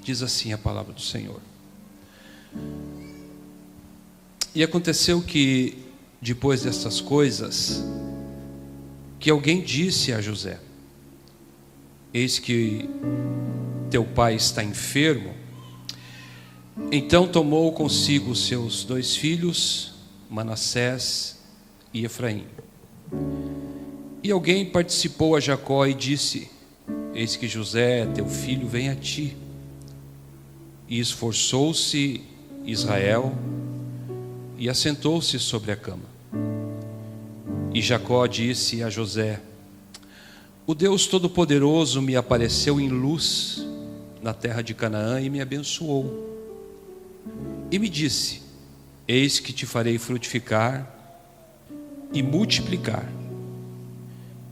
Diz assim a palavra do Senhor. E aconteceu que, depois dessas coisas, que alguém disse a José: eis que teu pai está enfermo. Então tomou consigo seus 2 filhos, Manassés e Efraim. E alguém participou a Jacó e disse: eis que José, teu filho, vem a ti. E esforçou-se Israel e assentou-se sobre a cama. E Jacó disse a José: o Deus Todo-Poderoso me apareceu em luz na terra de Canaã e me abençoou. E me disse: eis que te farei frutificar e multiplicar,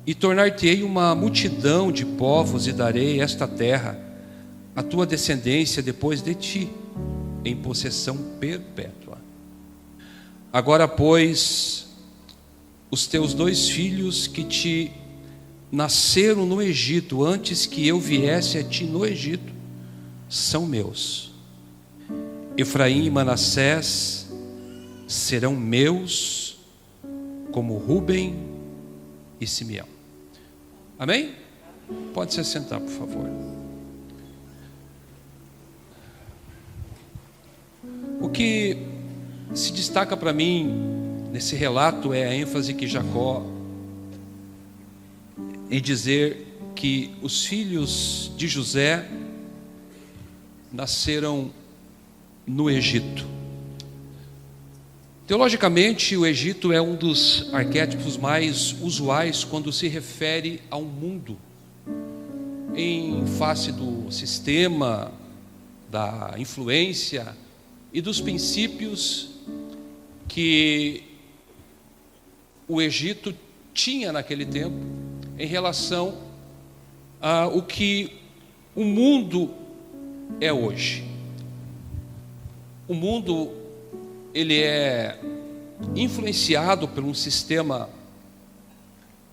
e tornar-te-ei uma multidão de povos, e darei esta terra à tua descendência depois de ti, em possessão perpétua. Agora, pois, os teus 2 filhos que te nasceram no Egito, antes que eu viesse a ti no Egito, são meus. Efraim e Manassés serão meus, como Rúben e Simeão. Amém? Pode se sentar, por favor. O que se destaca para mim nesse relato é a ênfase que Jacó em dizer que os filhos de José nasceram no Egito. Teologicamente, o Egito é um dos arquétipos mais usuais quando se refere ao mundo, em face do sistema, da influência e dos princípios que o Egito tinha naquele tempo em relação ao que o mundo é hoje. O mundo, ele é influenciado por um sistema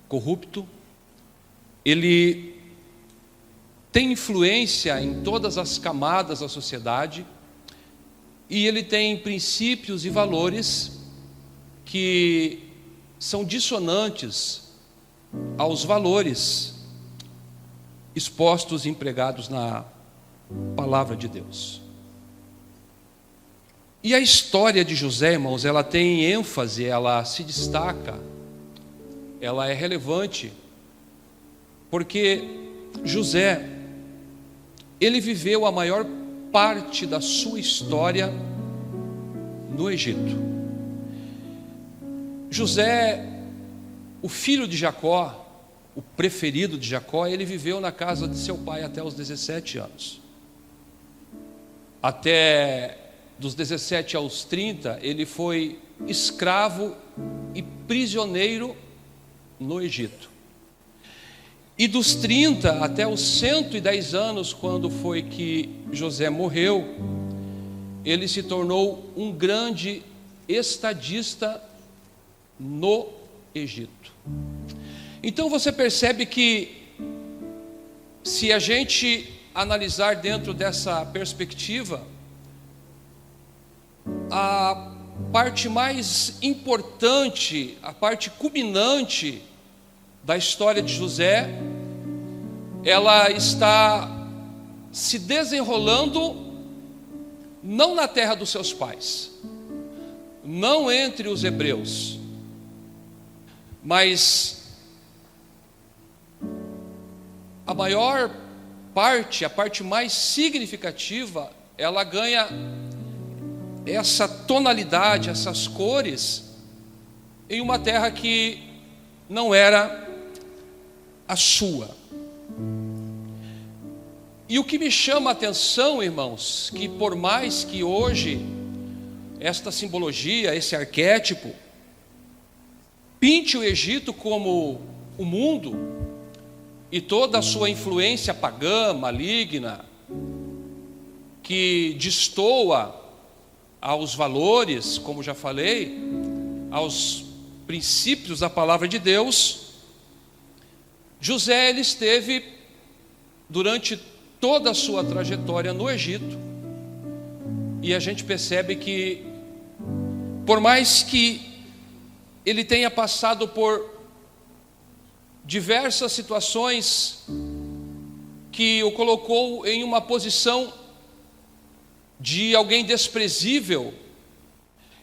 corrupto, ele tem influência em todas as camadas da sociedade, e ele tem princípios e valores que são dissonantes aos valores expostos e empregados na palavra de Deus. E a história de José, irmãos, ela tem ênfase, ela se destaca, ela é relevante, porque José, ele viveu a maior parte da sua história no Egito. José, o filho de Jacó, o preferido de Jacó, ele viveu na casa de seu pai até os 17 anos. Até dos 17 aos 30, ele foi escravo e prisioneiro no Egito. E dos 30 até os 110 anos, quando foi que José morreu, ele se tornou um grande estadista no Egito. Então você percebe que, se a gente analisar dentro dessa perspectiva, a parte mais importante, a parte culminante da história de José, ela está se desenrolando não na terra dos seus pais, não entre os hebreus, mas a maior parte, a parte mais significativa, ela ganha essa tonalidade, essas cores, em uma terra que não era a sua. E o que me chama a atenção, irmãos, que por mais que hoje esta simbologia, esse arquétipo, pinte o Egito como o mundo e toda a sua influência pagã, maligna, que destoa aos valores, como já falei, aos princípios da palavra de Deus, José, ele esteve durante toda a sua trajetória no Egito, e a gente percebe que, por mais que ele tenha passado por diversas situações que o colocou em uma posição de alguém desprezível,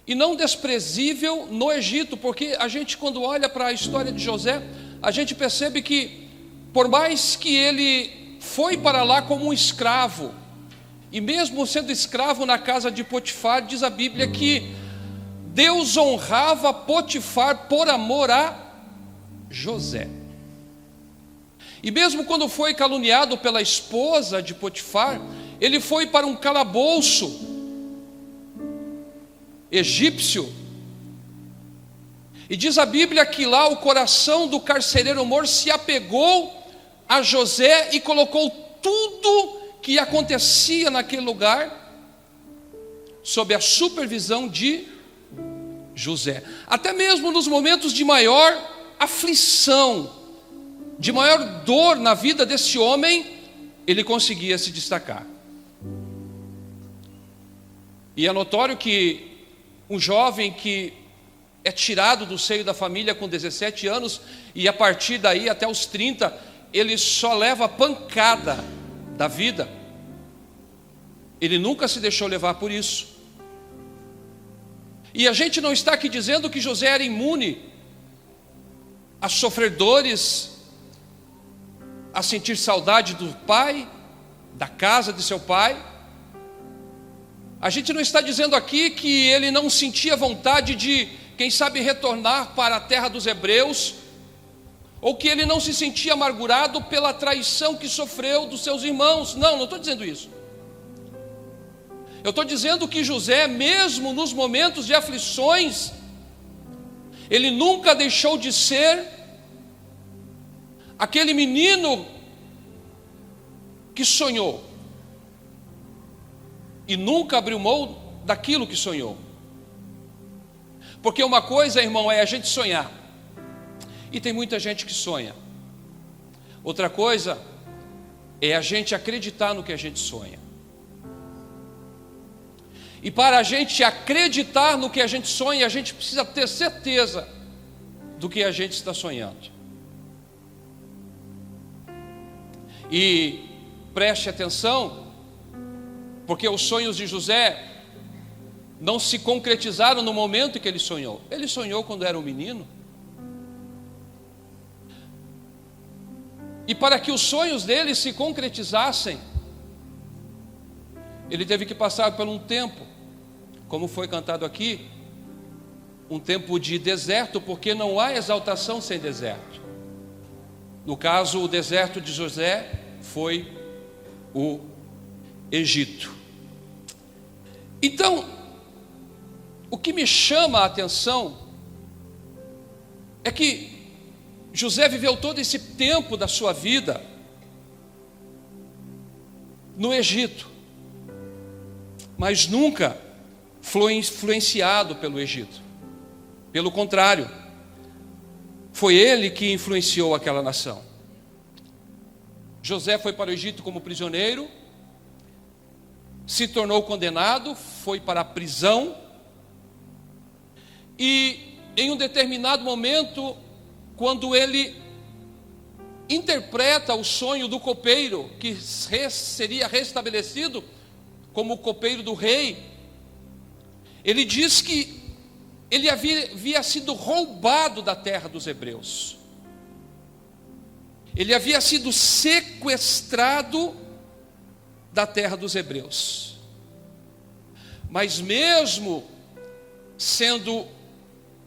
e não desprezível no Egito, porque a gente, quando olha para a história de José, a gente percebe que, por mais que ele foi para lá como um escravo, e mesmo sendo escravo na casa de Potifar, diz a Bíblia que Deus honrava Potifar por amor a José. E mesmo quando foi caluniado pela esposa de Potifar, ele foi para um calabouço egípcio, e diz a Bíblia que lá o coração do carcereiro mor se apegou a José e colocou tudo que acontecia naquele lugar sob a supervisão de José. Até mesmo nos momentos de maior aflição, de maior dor na vida desse homem, ele conseguia se destacar. E é notório que um jovem que é tirado do seio da família com 17 anos, e a partir daí até os 30, ele só leva pancada da vida. Ele nunca se deixou levar por isso. E a gente não está aqui dizendo que José era imune a sofrer dores, a sentir saudade do pai, da casa de seu pai. A gente não está dizendo aqui que ele não sentia vontade de, quem sabe, retornar para a terra dos hebreus, ou que ele não se sentia amargurado pela traição que sofreu dos seus irmãos. Não estou dizendo isso. Eu estou dizendo que José, mesmo nos momentos de aflições, ele nunca deixou de ser aquele menino que sonhou, e nunca abriu mão daquilo que sonhou. Porque uma coisa, irmão, é a gente sonhar, e tem muita gente que sonha. Outra coisa é a gente acreditar no que a gente sonha. E para a gente acreditar no que a gente sonha, a gente precisa ter certeza do que a gente está sonhando. E preste atenção, porque os sonhos de José não se concretizaram no momento em que ele sonhou. Ele sonhou quando era um menino. E para que os sonhos dele se concretizassem, ele teve que passar por um tempo, como foi cantado aqui, um tempo de deserto, porque não há exaltação sem deserto. No caso, o deserto de José foi o Egito. Então, o que me chama a atenção é que José viveu todo esse tempo da sua vida no Egito, mas nunca foi influenciado pelo Egito. Pelo contrário, foi ele que influenciou aquela nação. José foi para o Egito como prisioneiro, se tornou condenado, foi para a prisão, e em um determinado momento, quando ele interpreta o sonho do copeiro, que seria restabelecido como o copeiro do rei, ele diz que ele havia sido roubado da terra dos hebreus. Ele havia sido sequestrado da terra dos hebreus. Mas mesmo sendo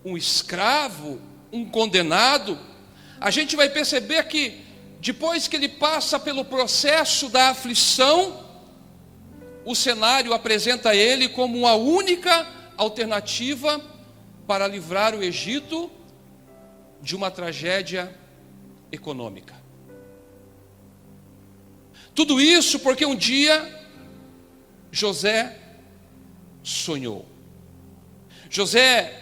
um escravo, um condenado, a gente vai perceber que depois que ele passa pelo processo da aflição, o cenário apresenta a ele como uma única alternativa para livrar o Egito de uma tragédia econômica. Tudo isso porque um dia José sonhou. José,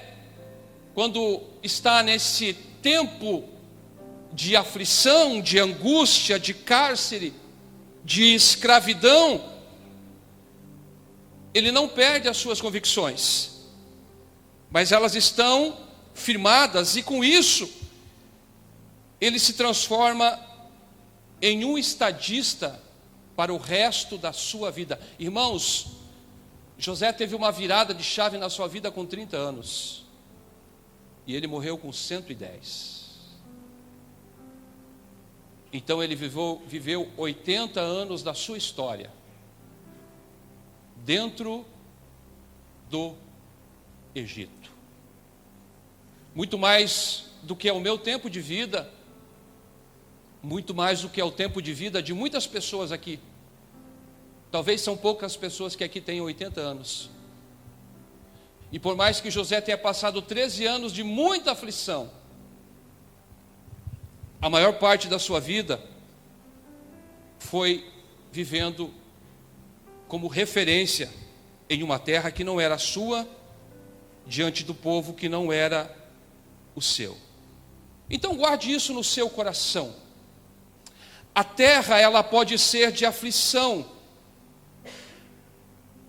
quando está nesse tempo de aflição, de angústia, de cárcere, de escravidão, ele não perde as suas convicções, mas elas estão firmadas, e com isso, ele se transforma em um estadista para o resto da sua vida. Irmãos, José teve uma virada de chave na sua vida com 30 anos, e ele morreu com 110. Então ele viveu 80 anos da sua história, dentro do Egito. Muito mais do que é o meu tempo de vida, muito mais do que é o tempo de vida de muitas pessoas aqui. Talvez são poucas pessoas que aqui têm 80 anos. E por mais que José tenha passado 13 anos de muita aflição, a maior parte da sua vida foi vivendo como referência em uma terra que não era sua, diante do povo que não era o seu. Então guarde isso no seu coração. A terra, ela pode ser de aflição,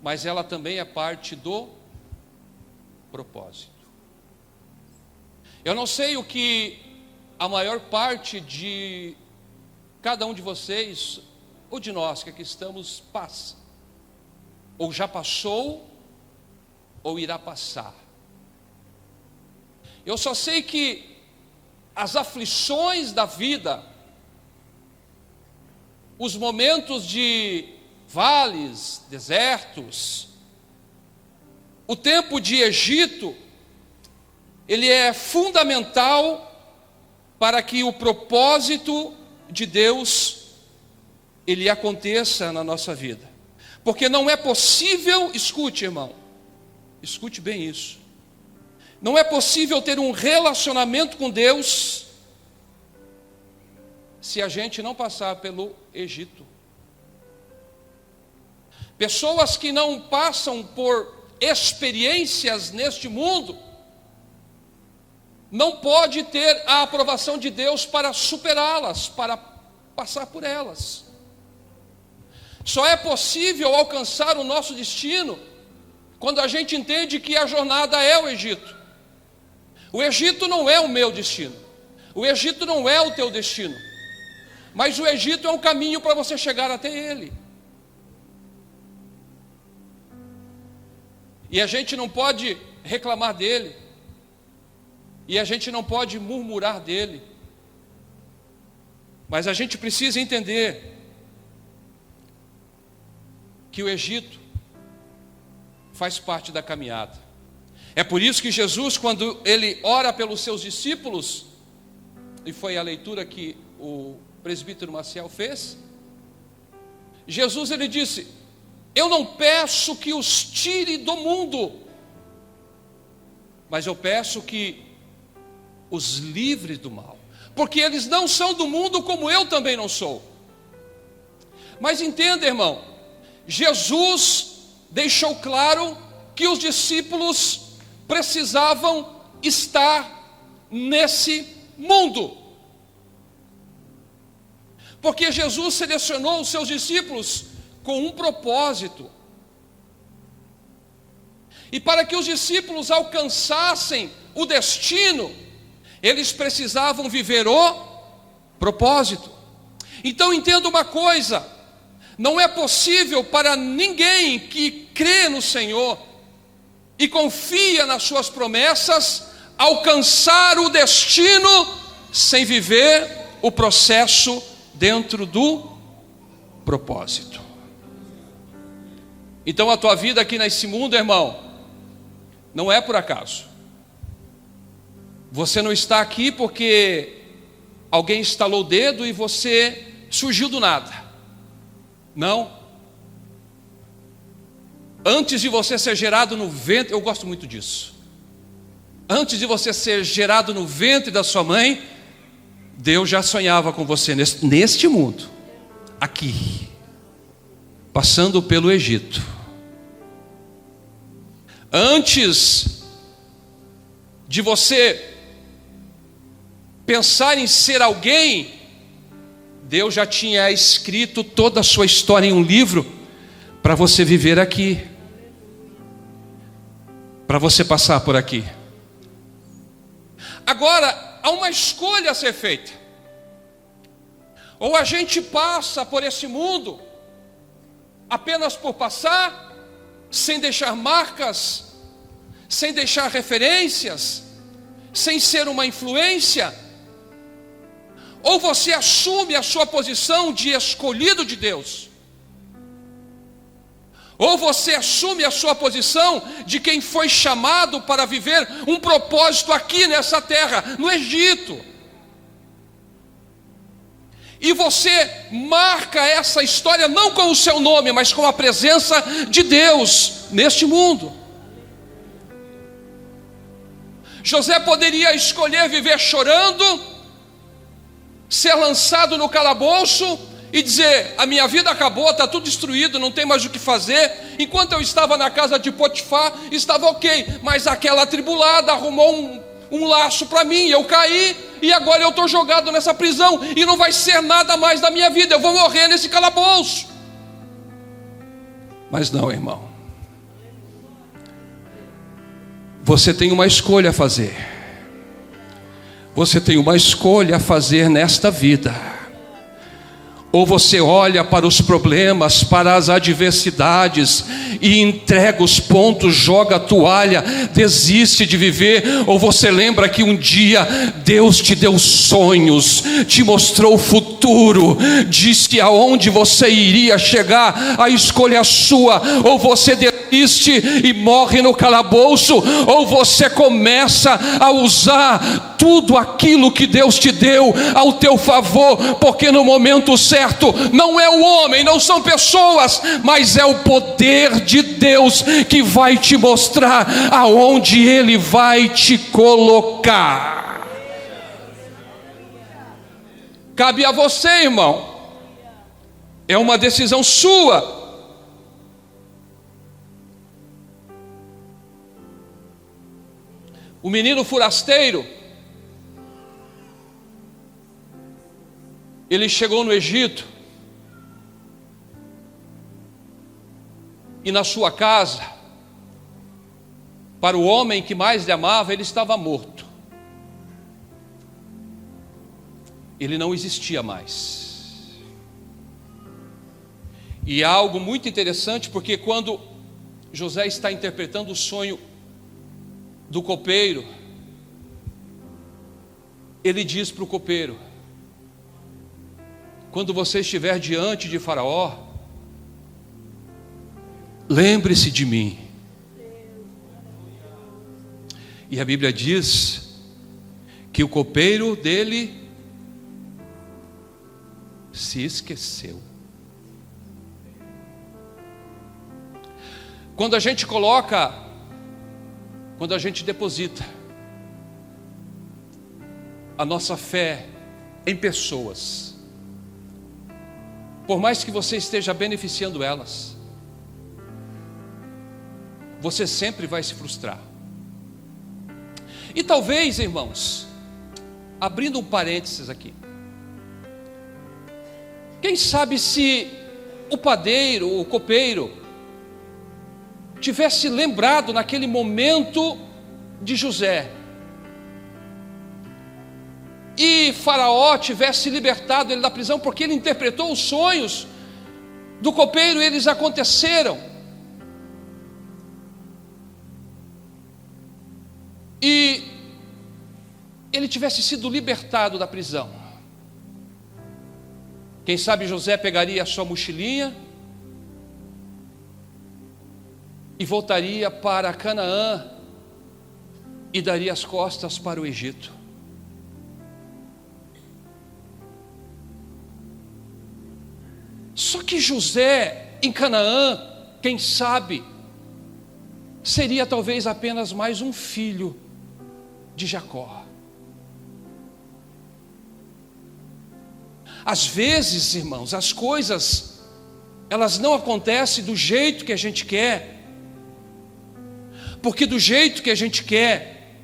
mas ela também é parte do propósito. Eu não sei o que a maior parte de cada um de vocês, ou de nós que aqui estamos, passa, ou já passou, ou irá passar. Eu só sei que as aflições da vida, os momentos de vales, desertos, o tempo de Egito, ele é fundamental para que o propósito de Deus, ele aconteça na nossa vida. Porque não é possível, escute, irmão, escute bem isso, não é possível ter um relacionamento com Deus se a gente não passar pelo Egito. Pessoas que não passam por experiências neste mundo, não pode ter a aprovação de Deus para superá-las, para passar por elas. Só é possível alcançar o nosso destino quando a gente entende que a jornada é o Egito. O Egito não é o meu destino, o Egito não é o teu destino, mas o Egito é um caminho para você chegar até ele. E a gente não pode reclamar dele, e a gente não pode murmurar dele, mas a gente precisa entender que o Egito faz parte da caminhada. É por isso que Jesus, quando ele ora pelos seus discípulos, e foi a leitura que o presbítero Maciel fez, Jesus ele disse: eu não peço que os tire do mundo, mas eu peço que os livre do mal, porque eles não são do mundo como eu também não sou. Mas entenda, irmão, Jesus deixou claro que os discípulos precisavam estar nesse mundo, porque Jesus selecionou os seus discípulos com um propósito, e para que os discípulos alcançassem o destino, eles precisavam viver o propósito. Então entenda uma coisa: não é possível para ninguém que crê no Senhor e confia nas suas promessas alcançar o destino sem viver o processo dentro do propósito. Então a tua vida aqui nesse mundo, irmão, não é por acaso. Você não está aqui porque alguém estalou o dedo e você surgiu do nada. Não. Antes de você ser gerado no ventre, eu gosto muito disso. Antes de você ser gerado no ventre da sua mãe, Deus já sonhava com você neste mundo, aqui, passando pelo Egito. Antes de você pensar em ser alguém, Deus já tinha escrito toda a sua história em um livro para você viver aqui, para você passar por aqui. Agora, há uma escolha a ser feita. Ou a gente passa por esse mundo apenas por passar, sem deixar marcas, sem deixar referências, sem ser uma influência, ou você assume a sua posição de escolhido de Deus, ou você assume a sua posição de quem foi chamado para viver um propósito aqui nessa terra, no Egito, e você marca essa história não com o seu nome, mas com a presença de Deus neste mundo. José poderia escolher viver chorando, ser lançado no calabouço e dizer: a minha vida acabou, está tudo destruído, não tem mais o que fazer. Enquanto eu estava na casa de Potifar, estava ok, mas aquela atribulada arrumou um laço para mim, eu caí, e agora eu estou jogado nessa prisão, e não vai ser nada mais da minha vida, eu vou morrer nesse calabouço. Mas não, irmão, você tem uma escolha a fazer. Você tem uma escolha a fazer nesta vida. Ou você olha para os problemas, para as adversidades e entrega os pontos, joga a toalha, desiste de viver. Ou você lembra que um dia Deus te deu sonhos, te mostrou o futuro, disse aonde você iria chegar. A escolha é sua. Ou você desiste e morre no calabouço, ou você começa a usar tudo aquilo que Deus te deu ao teu favor, porque no momento certo não é o homem, não são pessoas, mas é o poder de Deus que vai te mostrar aonde Ele vai te colocar. Cabe a você, irmão, é uma decisão sua. O menino forasteiro, ele chegou no Egito, e na sua casa, para o homem que mais lhe amava, ele estava morto. Ele não existia mais. E há algo muito interessante, porque quando José está interpretando o sonho do copeiro, ele diz para o copeiro: quando você estiver diante de Faraó, lembre-se de mim. E a Bíblia diz que o copeiro dele se esqueceu. Quando a gente deposita a nossa fé em pessoas, por mais que você esteja beneficiando elas, você sempre vai se frustrar. E talvez, irmãos, abrindo um parênteses aqui, quem sabe se o padeiro, o copeiro, tivesse lembrado naquele momento de José, e Faraó tivesse libertado ele da prisão, porque ele interpretou os sonhos do copeiro e eles aconteceram, e ele tivesse sido libertado da prisão, quem sabe José pegaria a sua mochilinha e voltaria para Canaã e daria as costas para o Egito. Só que José em Canaã, quem sabe, seria talvez apenas mais um filho de Jacó. Às vezes, irmãos, as coisas, elas não acontecem do jeito que a gente quer, porque do jeito que a gente quer,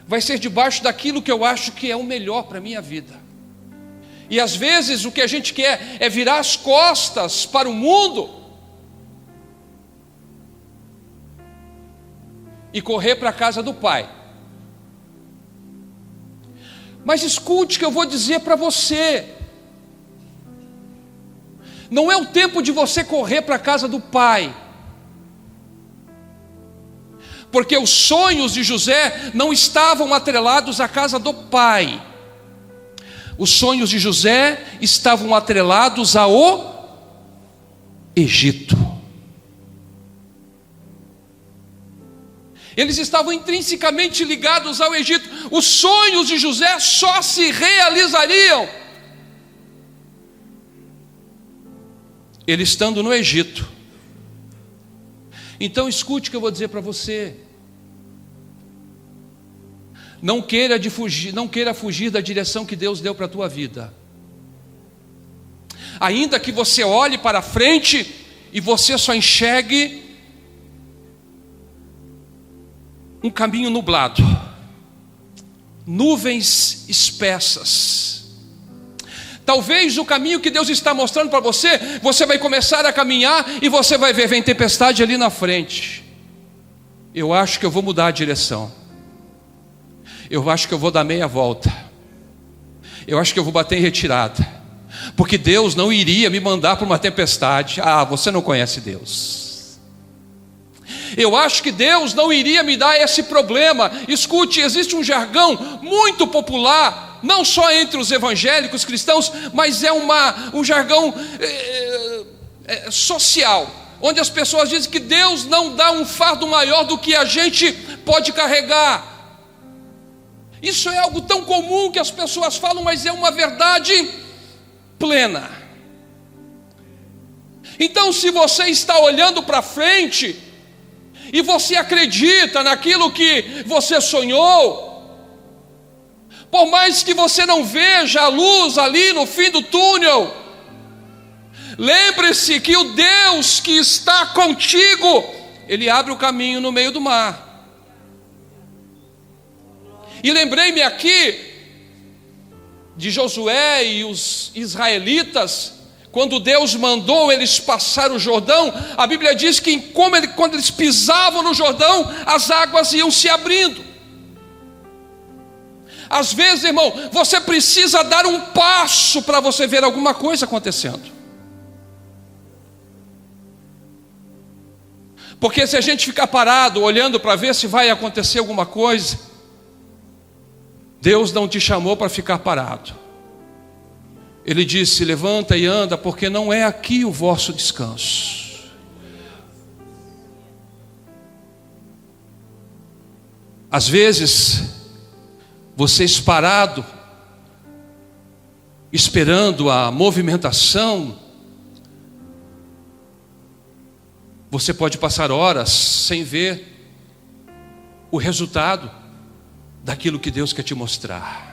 vai ser debaixo daquilo que eu acho que é o melhor para a minha vida. E às vezes o que a gente quer é virar as costas para o mundo e correr para a casa do Pai. Mas escute o que eu vou dizer para você. Não é o tempo de você correr para a casa do Pai, porque os sonhos de José não estavam atrelados à casa do Pai. Os sonhos de José estavam atrelados ao Egito. Eles estavam intrinsecamente ligados ao Egito. Os sonhos de José só se realizariam ele estando no Egito. Então escute o que eu vou dizer para você. Não queira fugir da direção que Deus deu para a tua vida. Ainda que você olhe para frente e você só enxergue um caminho nublado, nuvens espessas. Talvez o caminho que Deus está mostrando para você, você vai começar a caminhar e você vai ver, vem tempestade ali na frente. Eu acho que eu vou mudar a direção. Eu acho que eu vou dar meia volta. Eu acho que eu vou bater em retirada. Porque Deus não iria me mandar para uma tempestade. Ah, você não conhece Deus. Eu acho que Deus não iria me dar esse problema. Escute, existe um jargão muito popular, não só entre os evangélicos cristãos, mas é um jargão social, onde as pessoas dizem que Deus não dá um fardo maior do que a gente pode carregar. Isso é algo tão comum que as pessoas falam, mas é uma verdade plena. Então, se você está olhando para frente e você acredita naquilo que você sonhou, por mais que você não veja a luz ali no fim do túnel, lembre-se que o Deus que está contigo, Ele abre o caminho no meio do mar. E lembrei-me aqui de Josué e os israelitas, quando Deus mandou eles passar o Jordão. A Bíblia diz que quando eles pisavam no Jordão, as águas iam se abrindo. Às vezes, irmão, você precisa dar um passo para você ver alguma coisa acontecendo. Porque se a gente ficar parado, olhando para ver se vai acontecer alguma coisa, Deus não te chamou para ficar parado. Ele disse: levanta e anda, porque não é aqui o vosso descanso. Às vezes, vocês parado, esperando a movimentação, você pode passar horas sem ver o resultado daquilo que Deus quer te mostrar.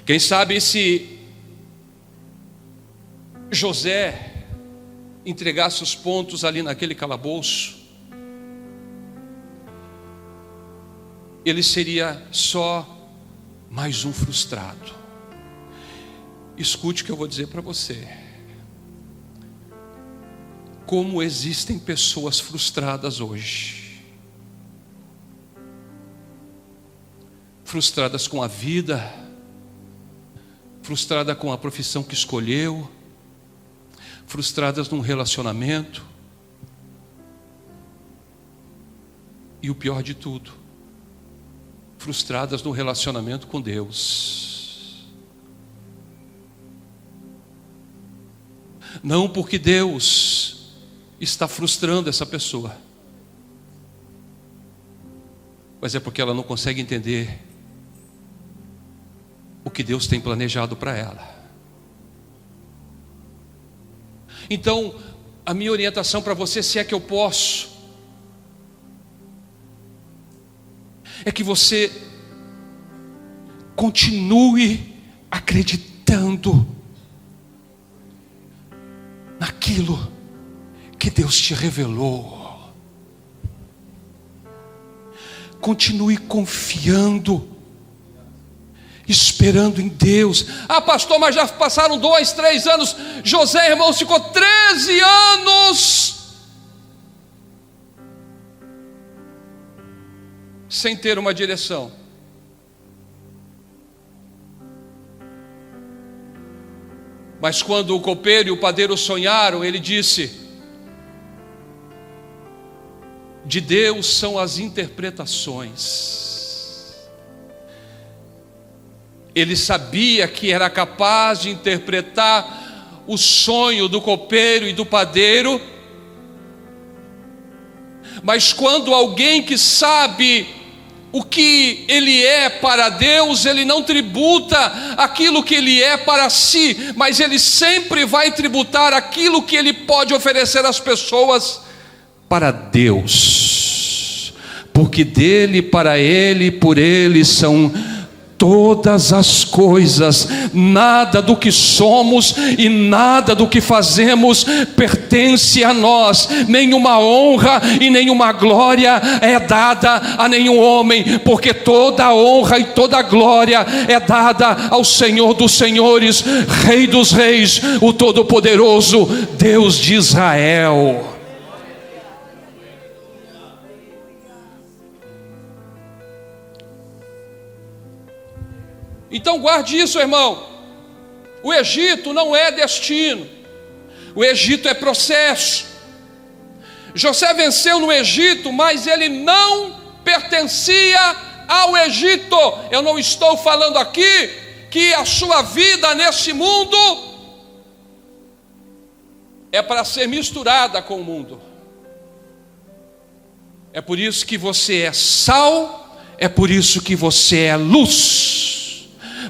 Quem sabe se José entregasse os pontos ali naquele calabouço, ele seria só mais um frustrado. Escute o que eu vou dizer para você. Como existem pessoas frustradas hoje. Frustradas com a vida, frustrada com a profissão que escolheu, frustradas num relacionamento, e o pior de tudo, frustradas no relacionamento com Deus. Não porque Deus está frustrando essa pessoa, mas é porque ela não consegue entender o que Deus tem planejado para ela. Então, a minha orientação para você, se é que eu posso, é que você continue acreditando naquilo que Deus te revelou. Continue confiando esperando em Deus. Ah, pastor, mas já passaram 2, 3 anos. José, irmãos, ficou 13 anos sem ter uma direção. Mas quando o copeiro e o padeiro sonharam, ele disse: de Deus são as interpretações. Ele sabia que era capaz de interpretar o sonho do copeiro e do padeiro. Mas quando alguém que sabe o que ele é para Deus, ele não tributa aquilo que ele é para si, mas ele sempre vai tributar aquilo que ele pode oferecer às pessoas para Deus, porque dele, para ele, por ele são todas as coisas. Nada do que somos e nada do que fazemos pertence a nós. Nenhuma honra e nenhuma glória é dada a nenhum homem, porque toda a honra e toda a glória é dada ao Senhor dos senhores, Rei dos reis, o Todo-Poderoso, Deus de Israel. Então guarde isso, irmão. O Egito não é destino, o Egito é processo. José venceu no Egito, mas ele não pertencia ao Egito. Eu não estou falando aqui que a sua vida nesse mundo é para ser misturada com o mundo. É por isso que você é sal, é por isso que você é luz.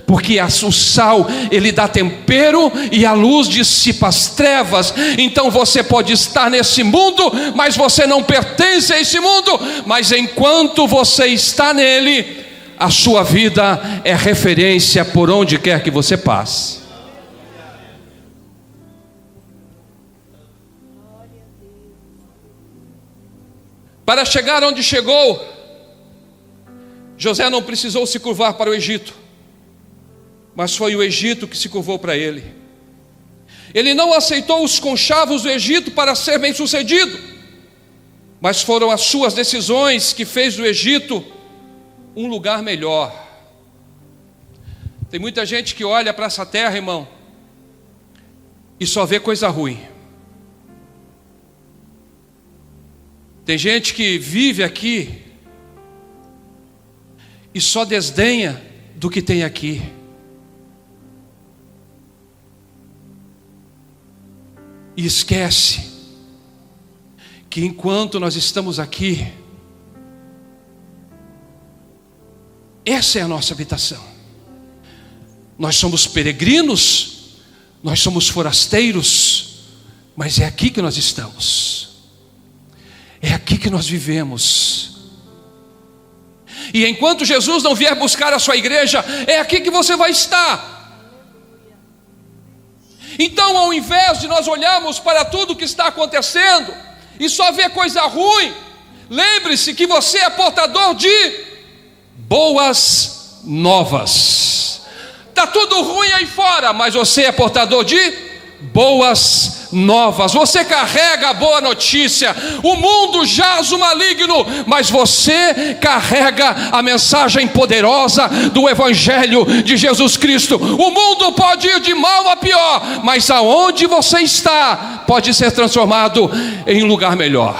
Porque o sal, ele dá tempero, e a luz dissipa as trevas. Então você pode estar nesse mundo, mas você não pertence a esse mundo. Mas enquanto você está nele, a sua vida é referência por onde quer que você passe. Para chegar onde chegou, José não precisou se curvar para o Egito, mas foi o Egito que se curvou para ele. Ele não aceitou os conchavos do Egito para ser bem sucedido, mas foram as suas decisões que fez do Egito um lugar melhor. Tem muita gente que olha para essa terra, irmão, e só vê coisa ruim. Tem gente que vive aqui e só desdenha do que tem aqui. E esquece que enquanto nós estamos aqui, essa é a nossa habitação. Nós somos peregrinos, nós somos forasteiros, mas é aqui que nós estamos, é aqui que nós vivemos. E enquanto Jesus não vier buscar a sua igreja, é aqui que você vai estar. Então, ao invés de nós olharmos para tudo que está acontecendo e só ver coisa ruim, lembre-se que você é portador de boas novas. Está tudo ruim aí fora, mas você é portador de boas novas. Você carrega a boa notícia. O mundo jaz o maligno, mas você carrega a mensagem poderosa do Evangelho de Jesus Cristo. O mundo pode ir de mal a pior, mas aonde você está pode ser transformado em um lugar melhor.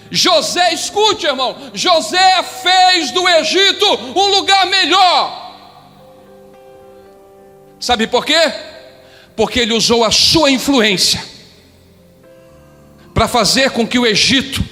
José, escute, irmão, José fez do Egito um lugar melhor. Sabe por quê? Porque ele usou a sua influência para fazer com que o Egito,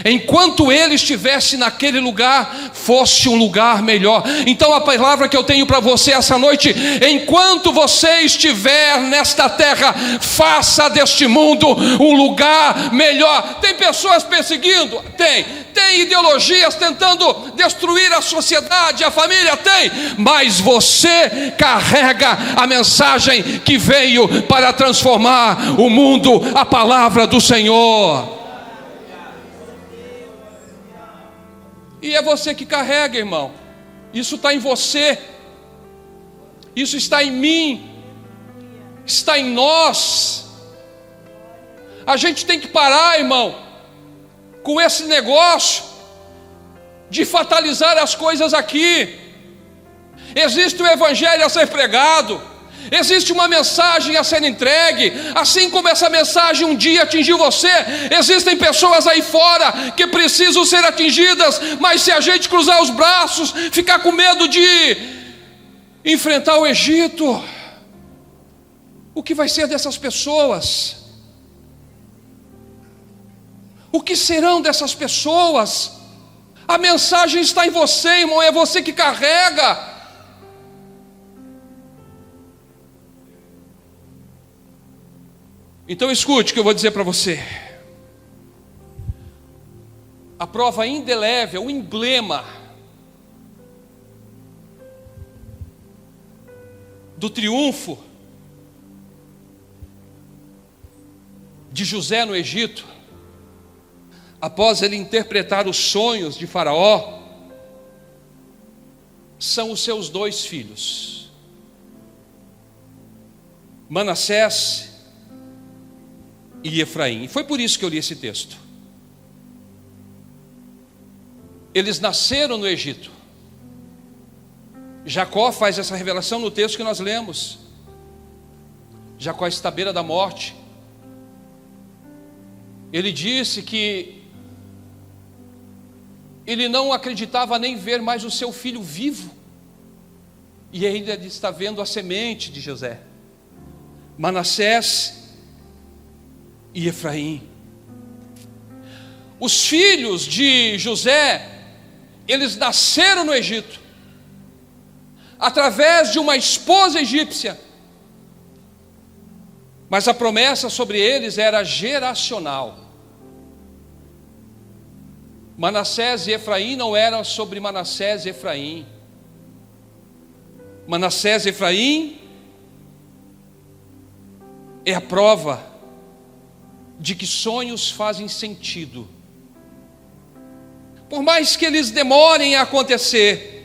enquanto ele estivesse naquele lugar, fosse um lugar melhor. Então a palavra que eu tenho para você essa noite: enquanto você estiver nesta terra, faça deste mundo um lugar melhor. Tem pessoas perseguindo? Tem ideologias tentando destruir a sociedade, a família? Tem, mas você carrega a mensagem que veio para transformar o mundo, a palavra do Senhor. E é você que carrega, irmão. Isso está em você, isso está em mim, está em nós. A gente tem que parar, irmão, com esse negócio de fatalizar as coisas aqui. Existe o evangelho a ser pregado, existe uma mensagem a ser entregue. Assim como essa mensagem um dia atingiu você, existem pessoas aí fora que precisam ser atingidas. Mas se a gente cruzar os braços, ficar com medo de enfrentar o Egito, o que vai ser dessas pessoas? O que serão dessas pessoas? A mensagem está em você, irmão, é você que carrega. Então escute o que eu vou dizer para você. A prova indelével, o emblema do triunfo de José no Egito, após ele interpretar os sonhos de Faraó, são os seus 2 filhos, Manassés e Efraim. E foi por isso que eu li esse texto. Eles nasceram no Egito. Jacó faz essa revelação no texto que nós lemos. Jacó está à beira da morte. Ele disse que ele não acreditava nem ver mais o seu filho vivo, e ainda está vendo a semente de José, Manassés e Efraim. Os filhos de José, eles nasceram no Egito, através de uma esposa egípcia, mas a promessa sobre eles era geracional. Manassés e Efraim não eram sobre Manassés e Efraim. Manassés e Efraim é a prova de que sonhos fazem sentido, por mais que eles demorem a acontecer.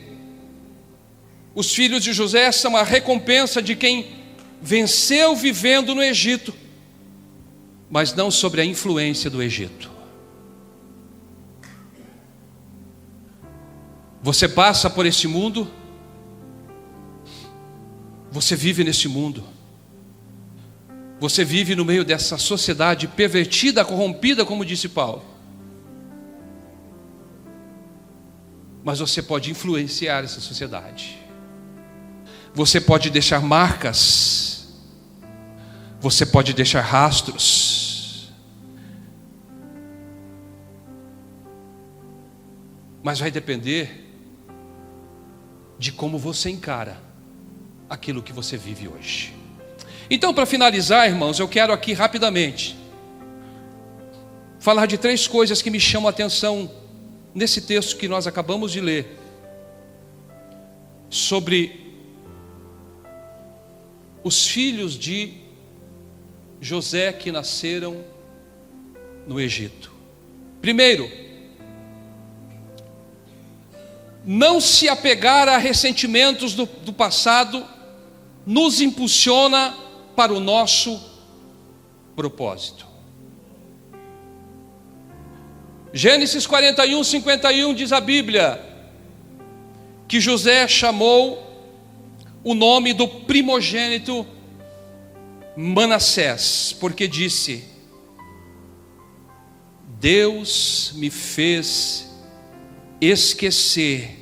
Os filhos de José são a recompensa de quem venceu vivendo no Egito, mas não sobre a influência do Egito. Você passa por esse mundo, você vive nesse mundo, você vive no meio dessa sociedade pervertida, corrompida, como disse Paulo. Mas você pode influenciar essa sociedade. Você pode deixar marcas. Você pode deixar rastros. Mas vai depender de como você encara aquilo que você vive hoje. Então, para finalizar, irmãos, eu quero aqui rapidamente falar de 3 coisas que me chamam a atenção nesse texto que nós acabamos de ler, sobre os filhos de José que nasceram no Egito. Primeiro, não se apegar a ressentimentos do passado nos impulsiona para o nosso propósito. Gênesis 41, 51 diz a Bíblia que José chamou o nome do primogênito Manassés, porque disse: Deus me fez esquecer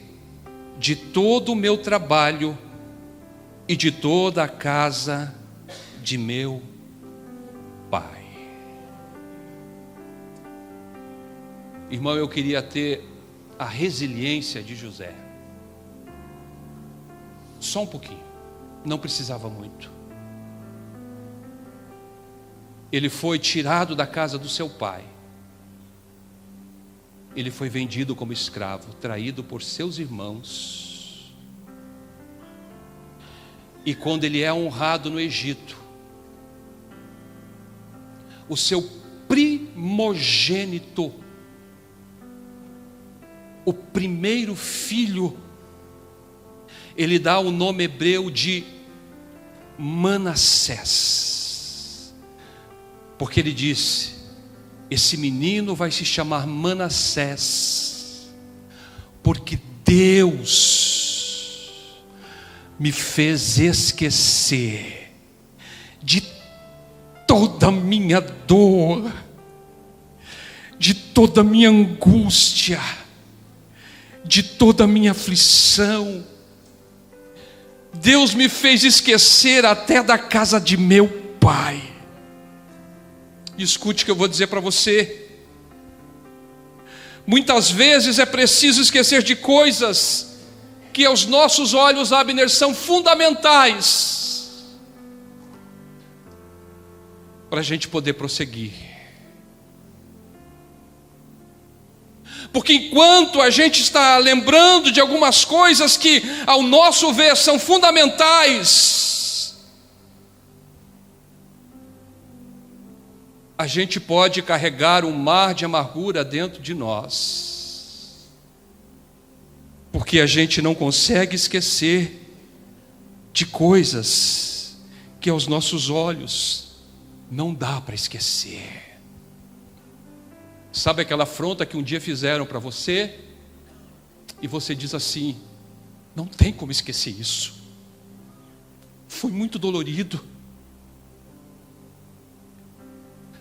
de todo o meu trabalho e de toda a casa de meu pai. Irmão, eu queria ter a resiliência de José. Só um pouquinho, não precisava muito. Ele foi tirado da casa do seu pai. Ele foi vendido como escravo, traído por seus irmãos. E quando ele é honrado no Egito, o seu primogênito, o primeiro filho, ele dá o nome hebreu de Manassés, porque ele disse: esse menino vai se chamar Manassés, porque Deus me fez esquecer de toda a minha dor, de toda a minha angústia, de toda a minha aflição. Deus me fez esquecer até da casa de meu pai. E escute o que eu vou dizer para você. Muitas vezes é preciso esquecer de coisas que aos nossos olhos, Abner, são fundamentais para a gente poder prosseguir. Porque enquanto a gente está lembrando de algumas coisas que ao nosso ver são fundamentais, a gente pode carregar um mar de amargura dentro de nós, porque a gente não consegue esquecer de coisas que aos nossos olhos não dá para esquecer. Sabe aquela afronta que um dia fizeram para você, e você diz assim: não tem como esquecer isso, foi muito dolorido.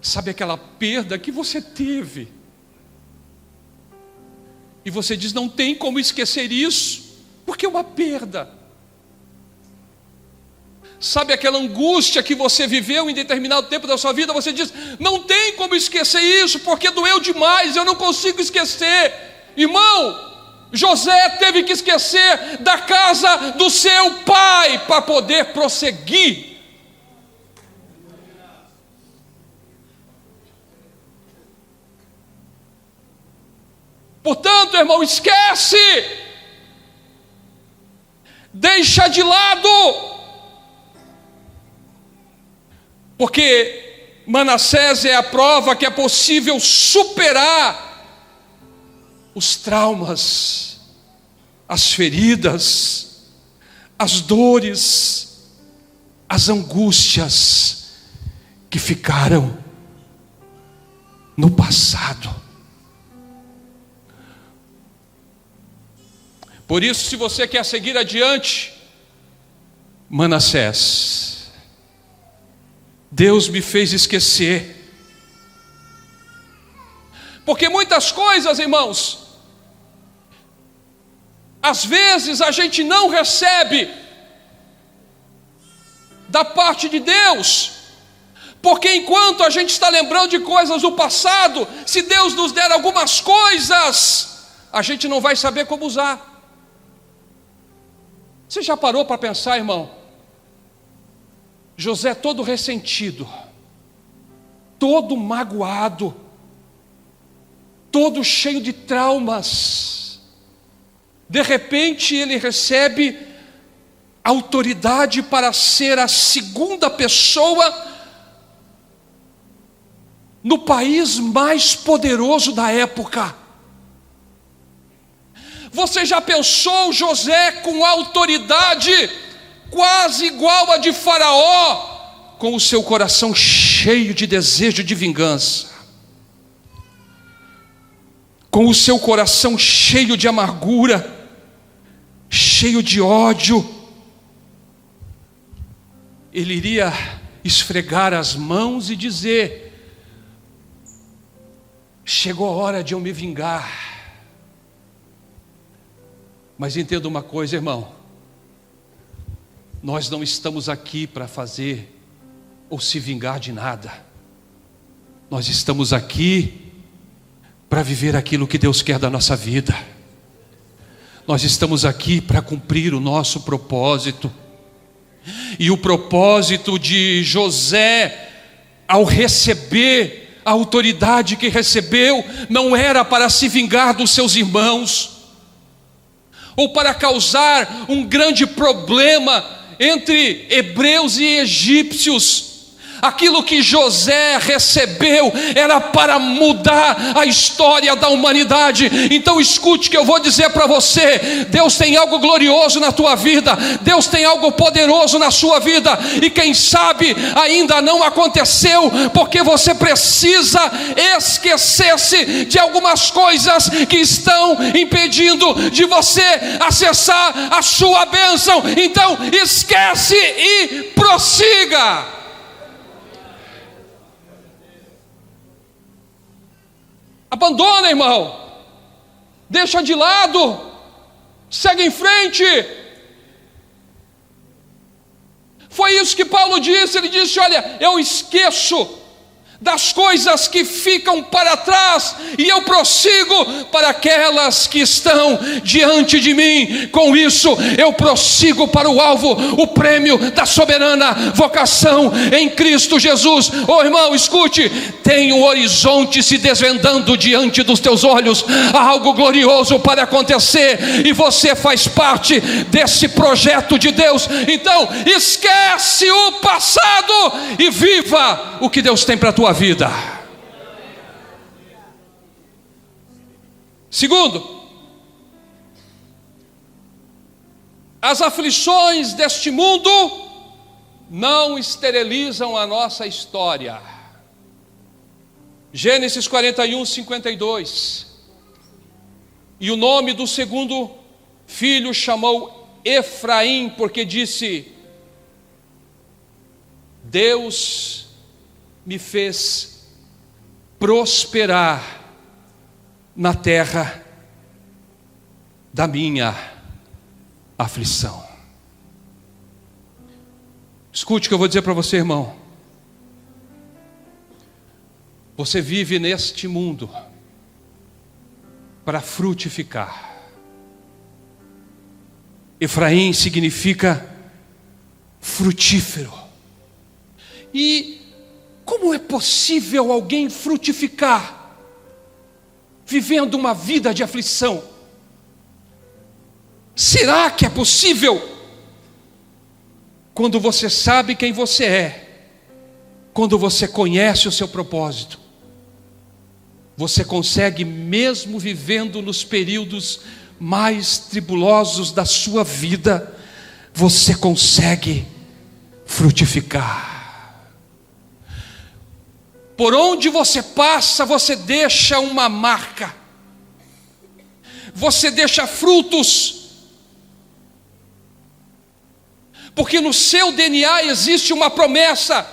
Sabe aquela perda que você teve, e você diz: não tem como esquecer isso, porque é uma perda. Sabe aquela angústia que você viveu em determinado tempo da sua vida, você diz: não tem como esquecer isso, porque doeu demais, eu não consigo esquecer. Irmão, José teve que esquecer da casa do seu pai para poder prosseguir. Portanto, irmão, esquece, deixa de lado, porque Manassés é a prova que é possível superar os traumas, as feridas, as dores, as angústias que ficaram no passado. Por isso, se você quer seguir adiante, Manassés, Deus me fez esquecer. Porque muitas coisas, irmãos, às vezes a gente não recebe da parte de Deus, porque enquanto a gente está lembrando de coisas do passado, se Deus nos der algumas coisas, a gente não vai saber como usar. Você já parou para pensar, irmão? José todo ressentido, todo magoado, todo cheio de traumas, de repente ele recebe autoridade para ser a segunda pessoa no país mais poderoso da época. Você já pensou José com autoridade quase igual a de Faraó, com o seu coração cheio de desejo de vingança, com o seu coração cheio de amargura, cheio de ódio? Ele iria esfregar as mãos e dizer: chegou a hora de eu me vingar. Mas entenda uma coisa, irmão, nós não estamos aqui para fazer ou se vingar de nada. Nós estamos aqui para viver aquilo que Deus quer da nossa vida. Nós estamos aqui para cumprir o nosso propósito. E o propósito de José, ao receber a autoridade que recebeu, não era para se vingar dos seus irmãos, ou para causar um grande problema entre hebreus e egípcios, Aquilo que José recebeu era para mudar a história da humanidade. Então escute o que eu vou dizer para você. Deus tem algo glorioso na tua vida, Deus tem algo poderoso na sua vida, e quem sabe ainda não aconteceu, porque você precisa esquecer-se de algumas coisas que estão impedindo de você acessar a sua bênção. Então esquece e prossiga. Abandona, irmão, deixa de lado, segue em frente. Foi isso que Paulo disse. Ele disse: olha, eu esqueço das coisas que ficam para trás e eu prossigo para aquelas que estão diante de mim. Com isso eu prossigo para o alvo, o prêmio da soberana vocação em Cristo Jesus. Oh irmão, escute, tem um horizonte se desvendando diante dos teus olhos, há algo glorioso para acontecer, e você faz parte desse projeto de Deus. Então esquece o passado e viva o que Deus tem para a tua vida. Segundo, as aflições deste mundo não esterilizam a nossa história. Gênesis 41, 52. E o nome do segundo filho chamou Efraim, porque disse: Deus me fez prosperar na terra da minha aflição. Escute o que eu vou dizer para você, irmão. Você vive neste mundo para frutificar. Efraim significa frutífero. E como é possível alguém frutificar vivendo uma vida de aflição? Será que é possível? Quando você sabe quem você é, quando você conhece o seu propósito, você consegue, mesmo vivendo nos períodos mais tribulosos da sua vida, você consegue frutificar. Por onde você passa, você deixa uma marca, você deixa frutos, porque no seu DNA existe uma promessa.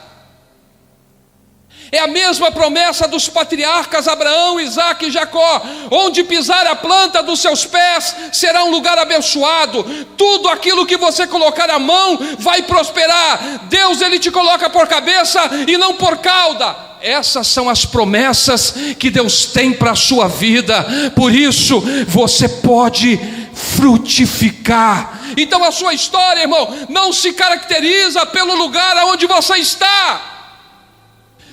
É a mesma promessa dos patriarcas Abraão, Isaque e Jacó: onde pisar a planta dos seus pés será um lugar abençoado, tudo aquilo que você colocar a mão vai prosperar. Deus, Ele te coloca por cabeça e não por cauda. Essas são as promessas que Deus tem para a sua vida. Por isso você pode frutificar. Então a sua história, irmão, não se caracteriza pelo lugar aonde você está.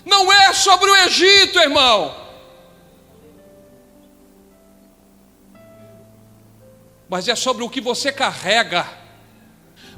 Não é sobre o Egito, irmão, mas é sobre o que você carrega.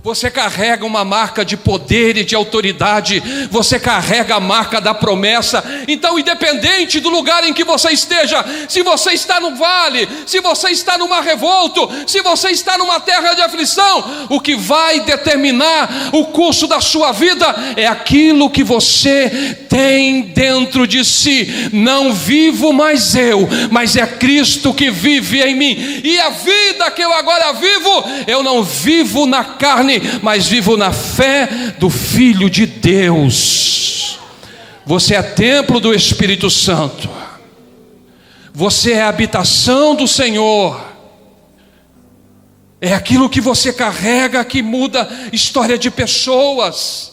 Você carrega uma marca de poder e de autoridade, você carrega a marca da promessa. Então, independente do lugar em que você esteja, se você está no vale, se você está no mar revolto, se você está numa terra de aflição, o que vai determinar o curso da sua vida é aquilo que você tem dentro de si. Não vivo mais eu, mas é Cristo que vive em mim. E a vida que eu agora vivo, eu não vivo na carne, mas vivo na fé do Filho de Deus. Você é templo do Espírito Santo, você é a habitação do Senhor. É aquilo que você carrega que muda a história de pessoas,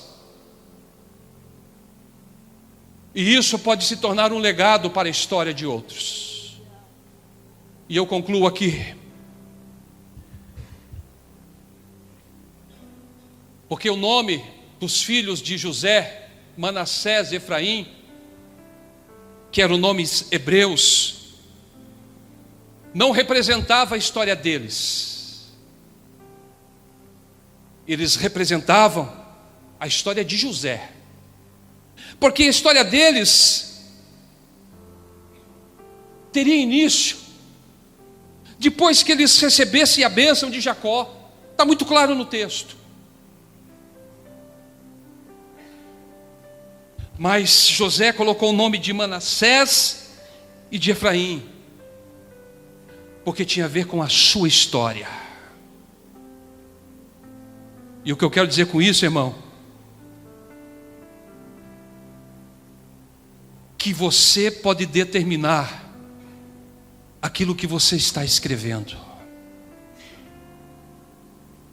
e isso pode se tornar um legado para a história de outros. E eu concluo aqui, porque o nome dos filhos de José, Manassés e Efraim, que eram nomes hebreus, não representava a história deles. Eles representavam a história de José. porque a história deles teria início depois que eles recebessem a bênção de Jacó. Está muito claro no texto. Mas José colocou o nome de Manassés e de Efraim, porque tinha a ver com a sua história. E o que eu quero dizer com isso, irmão, que você pode determinar aquilo que você está escrevendo.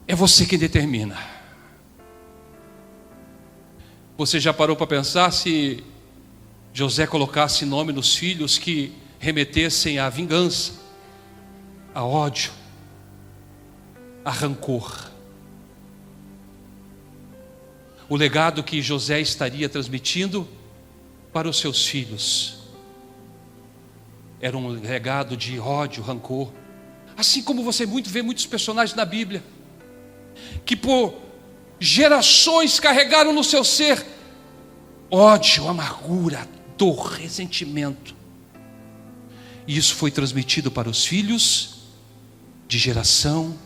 É você que determina. Você já parou para pensar se José colocasse nome nos filhos que remetessem à vingança, a ódio, a rancor? O legado que José estaria transmitindo para os seus filhos era um legado de ódio, rancor. Assim como você vê muitos personagens na Bíblia que por gerações carregaram no seu ser ódio, amargura, dor, ressentimento. E isso foi transmitido para os filhos de geração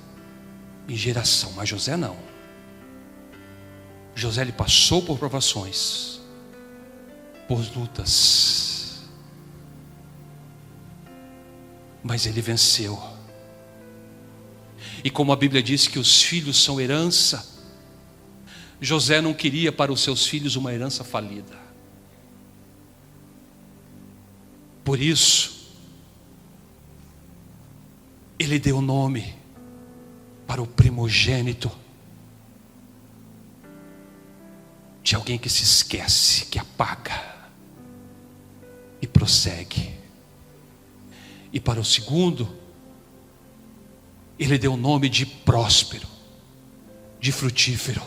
em geração. Mas José não. José, ele passou por provações, por lutas, mas ele venceu. E como a Bíblia diz que os filhos são herança, José não queria para os seus filhos uma herança falida. Por isso, ele deu nome para o primogênito de alguém que se esquece, que apaga e prossegue. E para o segundo, ele deu o nome de próspero, de frutífero.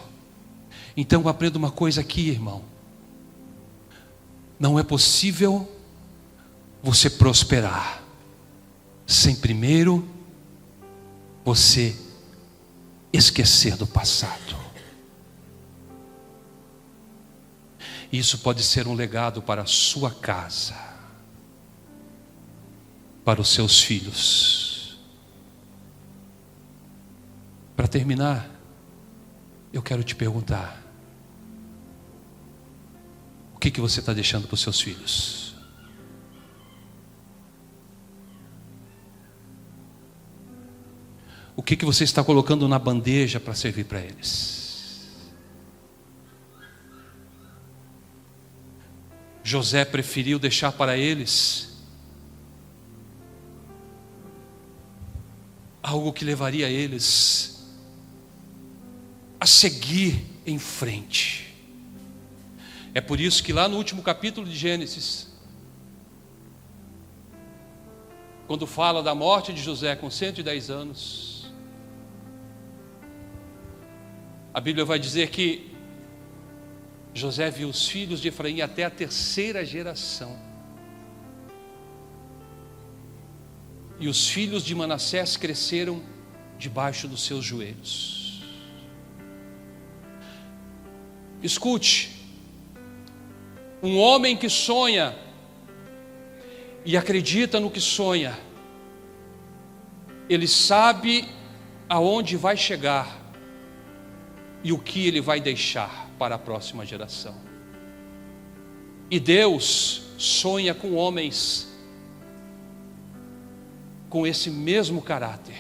Então aprenda uma coisa aqui, irmão: não é possível você prosperar sem primeiro você esquecer do passado. Isso pode ser um legado para a sua casa, para os seus filhos. Para terminar, eu quero te perguntar: o que você está deixando para os seus filhos? O que você está colocando na bandeja para servir para eles? José preferiu deixar para eles algo que levaria eles a seguir em frente. É por isso que lá no último capítulo de Gênesis, quando fala da morte de José com 110 anos, a Bíblia vai dizer que José viu os filhos de Efraim até a terceira geração. E os filhos de Manassés cresceram debaixo dos seus joelhos. Escute, um homem que sonha e acredita no que sonha, ele sabe aonde vai chegar e o que ele vai deixar para a próxima geração. E Deus sonha com homens com esse mesmo caráter,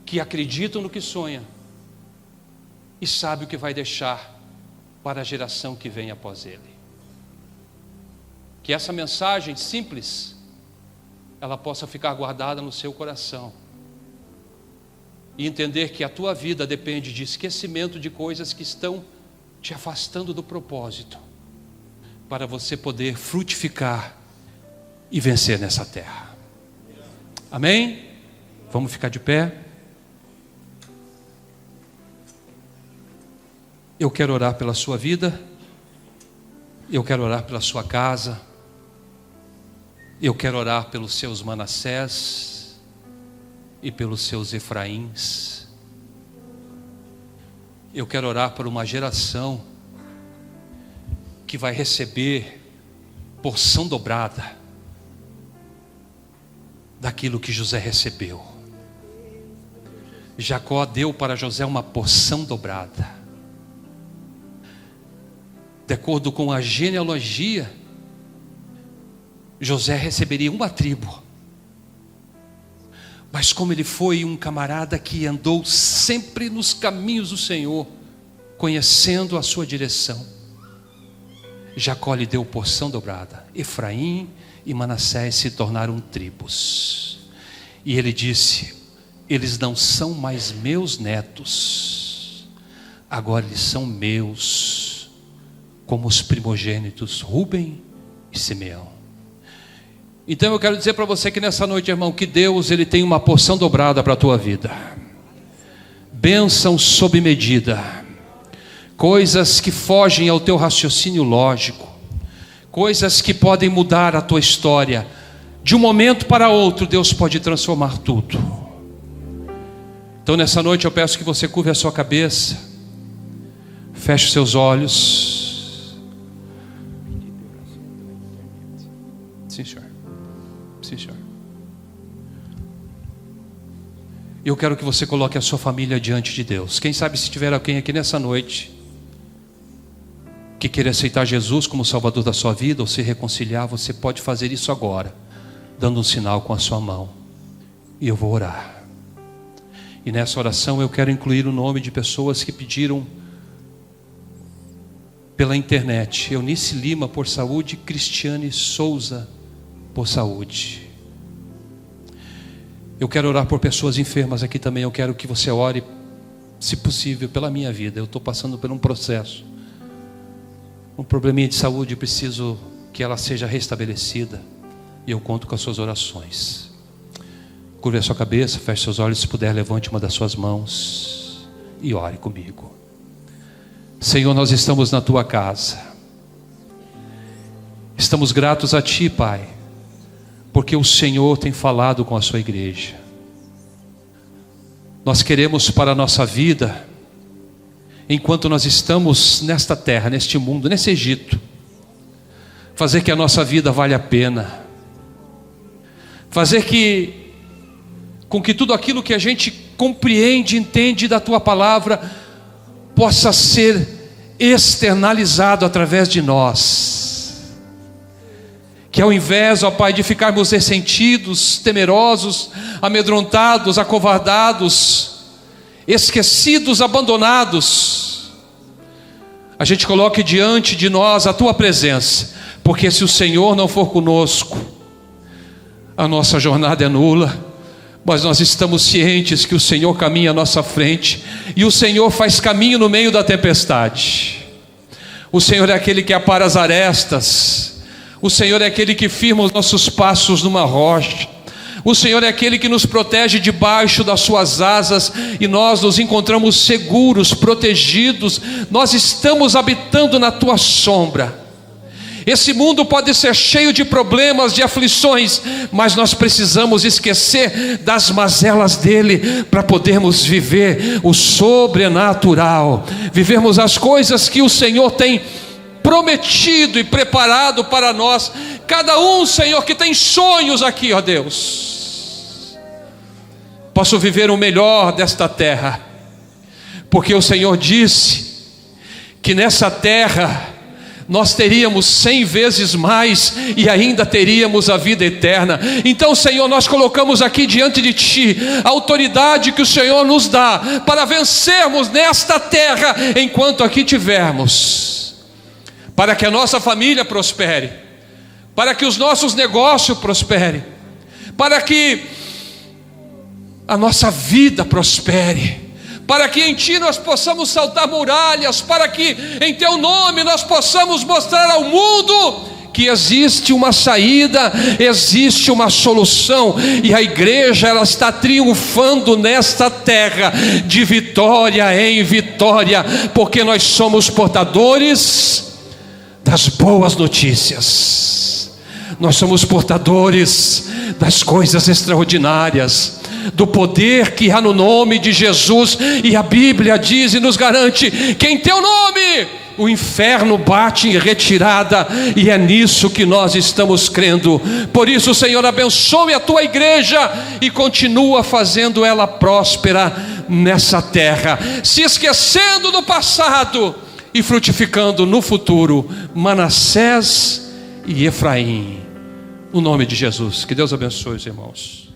que acreditam no que sonha e sabe o que vai deixar para a geração que vem após ele. Que essa mensagem simples, ela possa ficar guardada no seu coração, e entender que a tua vida depende de esquecimento de coisas que estão te afastando do propósito, para você poder frutificar e vencer nessa terra. Amém? Vamos ficar de pé. Eu quero orar pela sua vida, eu quero orar pela sua casa, eu quero orar pelos seus Manassés e pelos seus Efraíns. Eu quero orar por uma geração que vai receber porção dobrada daquilo que José recebeu. Jacó deu para José uma porção dobrada. De acordo com a genealogia, José receberia uma tribo. Mas como ele foi um camarada que andou sempre nos caminhos do Senhor, conhecendo a sua direção, Jacó lhe deu porção dobrada. Efraim e Manassés se tornaram tribos. E ele disse: eles não são mais meus netos, agora eles são meus, como os primogênitos Rúben e Simeão. Então eu quero dizer para você que nessa noite, irmão, que Deus, Ele tem uma porção dobrada para a tua vida. Bênção sob medida. Coisas que fogem ao teu raciocínio lógico. Coisas que podem mudar a tua história. De um momento para outro, Deus pode transformar tudo. Então nessa noite eu peço que você curve a sua cabeça. Feche os seus olhos. Sim, senhor. Sim, senhor. Eu quero que você coloque a sua família diante de Deus. Quem sabe se tiver alguém aqui nessa noite que queira aceitar Jesus como Salvador da sua vida ou se reconciliar, você pode fazer isso agora, dando um sinal com a sua mão. E eu vou orar. E nessa oração eu quero incluir o nome de pessoas que pediram pela internet: Eunice Lima por saúde, Cristiane Souza por saúde. Eu quero orar por pessoas enfermas aqui também. Eu quero que você ore, se possível, pela minha vida. Eu estou passando por um processo, um probleminha de saúde, preciso que ela seja restabelecida, e eu conto com as suas orações. Curve a sua cabeça, feche seus olhos, se puder levante uma das suas mãos e ore comigo. Senhor, nós estamos na tua casa, estamos gratos a ti, Pai, porque o Senhor tem falado com a sua igreja. Nós queremos para a nossa vida, enquanto nós estamos nesta terra, neste mundo, nesse Egito, fazer que a nossa vida vale a pena, fazer com que tudo aquilo que a gente compreende, entende da tua palavra, possa ser externalizado através de nós. Que ao invés, ó Pai, de ficarmos ressentidos, temerosos, amedrontados, acovardados, esquecidos, abandonados, a gente coloque diante de nós a tua presença, porque se o Senhor não for conosco, a nossa jornada é nula. Mas nós estamos cientes que o Senhor caminha à nossa frente, e o Senhor faz caminho no meio da tempestade. O Senhor é aquele que apara as arestas. O Senhor é aquele que firma os nossos passos numa rocha. O Senhor é aquele que nos protege debaixo das suas asas, e nós nos encontramos seguros, protegidos. Nós estamos habitando na tua sombra. Esse mundo pode ser cheio de problemas, de aflições, mas nós precisamos esquecer das mazelas dele para podermos viver o sobrenatural, vivermos as coisas que o Senhor tem prometido e preparado para nós. Cada um, Senhor, que tem sonhos aqui, ó Deus, posso viver o melhor desta terra, porque o Senhor disse que nessa terra nós teríamos 100 vezes mais e ainda teríamos a vida eterna. Então, Senhor, nós colocamos aqui diante de ti a autoridade que o Senhor nos dá para vencermos nesta terra enquanto aqui tivermos, para que a nossa família prospere, para que os nossos negócios prosperem, para que a nossa vida prospere, para que em ti nós possamos saltar muralhas, para que em teu nome nós possamos mostrar ao mundo que existe uma saída, existe uma solução, e a igreja, ela está triunfando nesta terra, de vitória em vitória, porque nós somos portadores das boas notícias, nós somos portadores das coisas extraordinárias, do poder que há no nome de Jesus. E a Bíblia diz e nos garante que em teu nome o inferno bate em retirada, e é nisso que nós estamos crendo. Por isso, Senhor, abençoe a tua igreja e continua fazendo ela próspera nessa terra, se esquecendo do passado e frutificando no futuro Manassés e Efraim. No nome de Jesus, que Deus abençoe os irmãos.